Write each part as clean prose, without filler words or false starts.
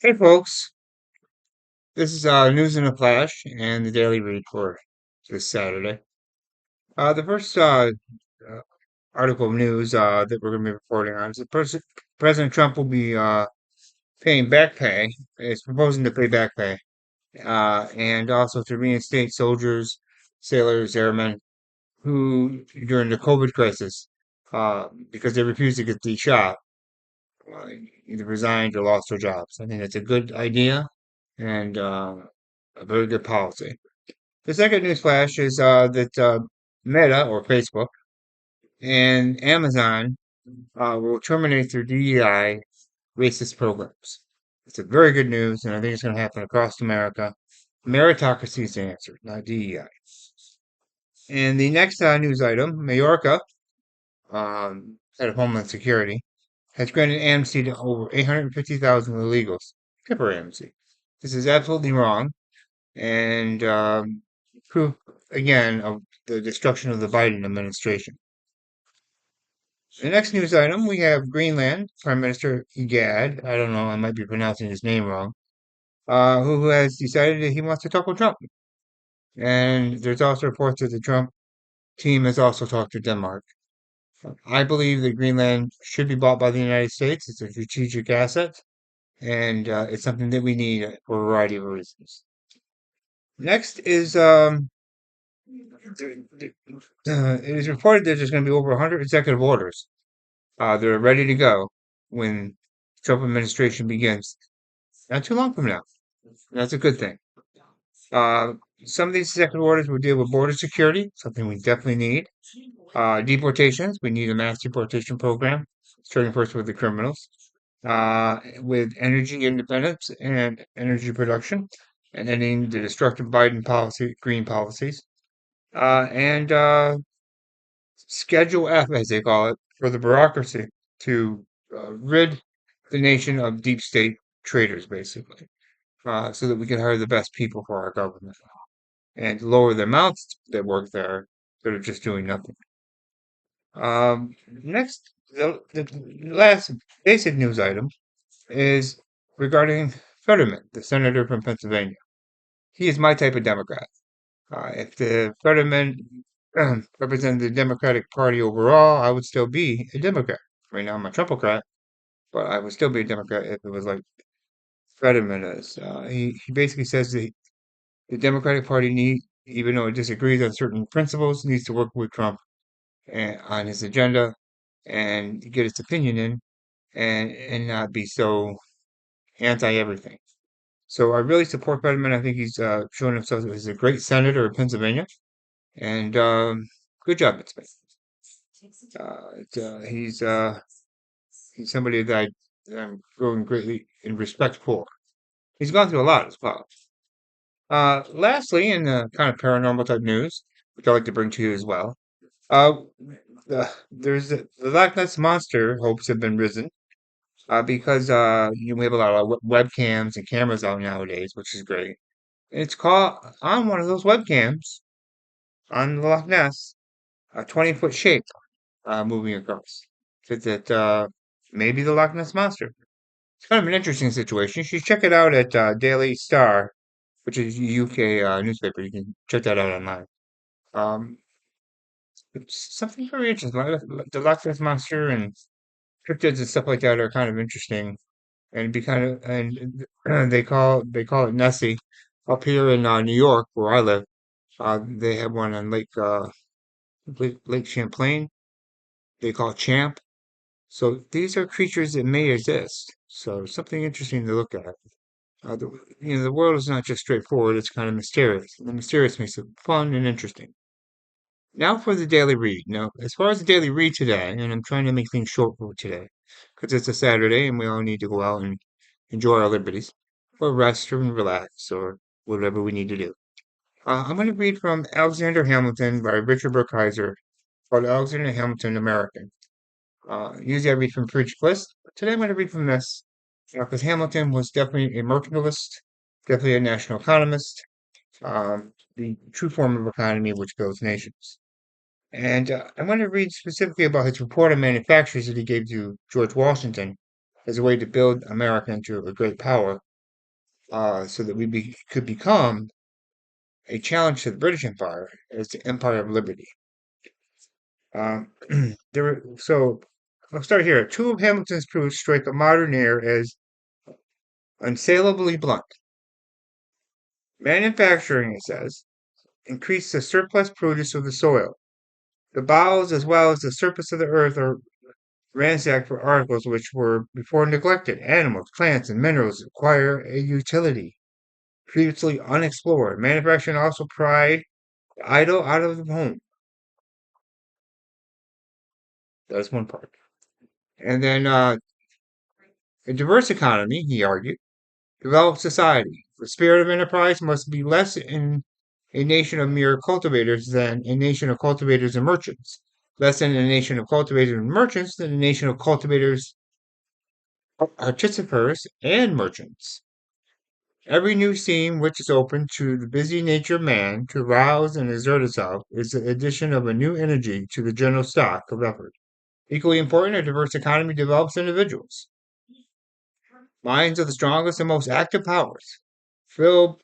Hey folks, this is News in a Flash and the Daily Read for this Saturday. The first uh, article of news that we're going to be reporting on is that President Trump will be paying back pay, is proposing to pay back pay, and also to reinstate soldiers, sailors, airmen who, during the COVID crisis, because they refused to get the shot, uh, either resigned or lost their jobs. I think it's a good idea and a very good policy. The second news flash is that Meta or Facebook and Amazon will terminate their DEI racist programs. It's a very good news, and I think it's going to happen across America. Meritocracy is the answer, not DEI. And the next news item, Mayorka, head of Homeland Security, has granted amnesty to over 850,000 illegals. Temporary amnesty. This is absolutely wrong, and proof again of the destruction of the Biden administration. The next news item we have Greenland Prime Minister Egad. I don't know, I might be pronouncing his name wrong. Who has decided that he wants to talk with Trump. And there's also reports that the Trump team has also talked to Denmark. I believe that Greenland should be bought by the United States. It's a strategic asset, and it's something that we need for a variety of reasons. Next is it is reported that there's going to be over 100 executive orders. They're ready to go when Trump administration begins. Not too long from now. That's a good thing. Uh, some of these executive orders will deal with border security, something we definitely need. Deportations, we need a mass deportation program, starting first with the criminals. With energy independence and energy production, and ending the destructive Biden policy, green policies. And Schedule F, as they call it, for the bureaucracy to rid the nation of deep state traitors, basically, so that we can hire the best people for our government and lower the amounts that work there that are just doing nothing. Next, the last basic news item is regarding Fetterman, the senator from Pennsylvania. He is my type of Democrat. If the Fetterman represented the Democratic Party overall, I would still be a Democrat. Right now, I'm a Trumpocrat, but I would still be a Democrat if it was like Fetterman is. He basically says that the Democratic Party even though it disagrees on certain principles, needs to work with Trump on his agenda and get its opinion in, and not be so anti everything. So I really support Fetterman. I think he's shown himself as a great senator of Pennsylvania, and good job, Mitch. He's somebody that I'm growing greatly in respect for. He's gone through a lot as well. Lastly, in kind of paranormal type news, which I like to bring to you as well, uh, the Loch Ness monster hopes have been risen because we have a lot of webcams and cameras out nowadays, which is great. It's caught on one of those webcams on the Loch Ness, a 20-foot shape moving across. That maybe the Loch Ness monster. It's kind of an interesting situation. You should check it out at Daily Star, which is a UK newspaper. You can check that out online. Um, it's something very interesting. The Loch Ness monster and cryptids and stuff like that are kind of interesting, and be kind of and they call it Nessie up here in New York where I live. They have one on Lake Champlain. They call it Champ. So these are creatures that may exist. So something interesting to look at. The world is not just straightforward, it's kind of mysterious. And the mysterious makes it fun and interesting. Now for the daily read. Now, as far as the daily read today, and I'm trying to make things short for today, because it's a Saturday and we all need to go out and enjoy our liberties, or rest or relax, or whatever we need to do. I'm going to read from Alexander Hamilton by Richard Burkheiser, called Alexander Hamilton American. Usually I read from Friedrich, but today I'm going to read from this because Hamilton was definitely a mercantilist, definitely a national economist, the true form of economy which builds nations. And I'm going to read specifically about his report on manufacturers that he gave to George Washington as a way to build America into a great power so that could become a challenge to the British Empire as the Empire of Liberty. Um, so I'll start here. Two of Hamilton's proofs strike the modern ear as unassailably blunt. Manufacturing, it says, increased the surplus produce of the soil. The bowels as well as the surface of the earth are ransacked for articles which were before neglected. Animals, plants, and minerals acquire a utility previously unexplored. Manufacturing also pried the idle out of the home. That's one part. And then a diverse economy, he argued, developed society. The spirit of enterprise must be less in a nation of mere cultivators than a nation of cultivators and merchants. Less in a nation of cultivators and merchants than a nation of cultivators, artificers, and merchants. Every new scene which is open to the busy nature of man to rouse and exert itself is the addition of a new energy to the general stock of effort. Equally important, a diverse economy develops individuals. Minds of the strongest and most active powers fill,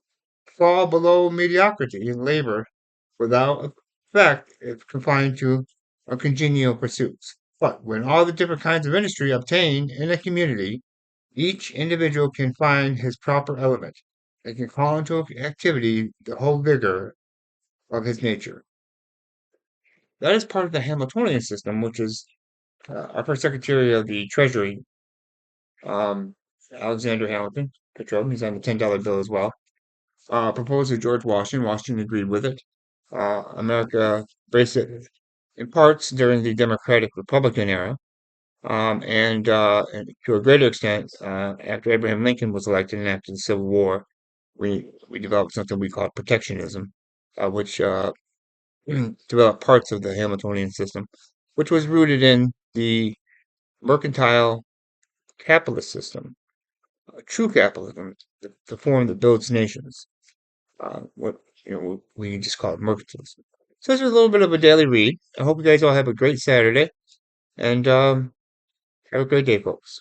fall below mediocrity in labor without effect if confined to congenial pursuits. But when all the different kinds of industry obtain in a community, each individual can find his proper element and can call into activity the whole vigor of his nature. That is part of the Hamiltonian system, which is our first Secretary of the Treasury, um, Alexander Hamilton, Petro, he's on the $10 bill as well, proposed to George Washington. Washington agreed with it. America embraced it in parts during the Democratic Republican era, and to a greater extent, after Abraham Lincoln was elected and after the Civil War, we developed something we call protectionism, which developed parts of the Hamiltonian system, which was rooted in the mercantile capitalist system, true capitalism, the form that builds nations. What we just call it mercantilism. So this is a little bit of a daily read. I hope you guys all have a great Saturday, and have a great day, folks.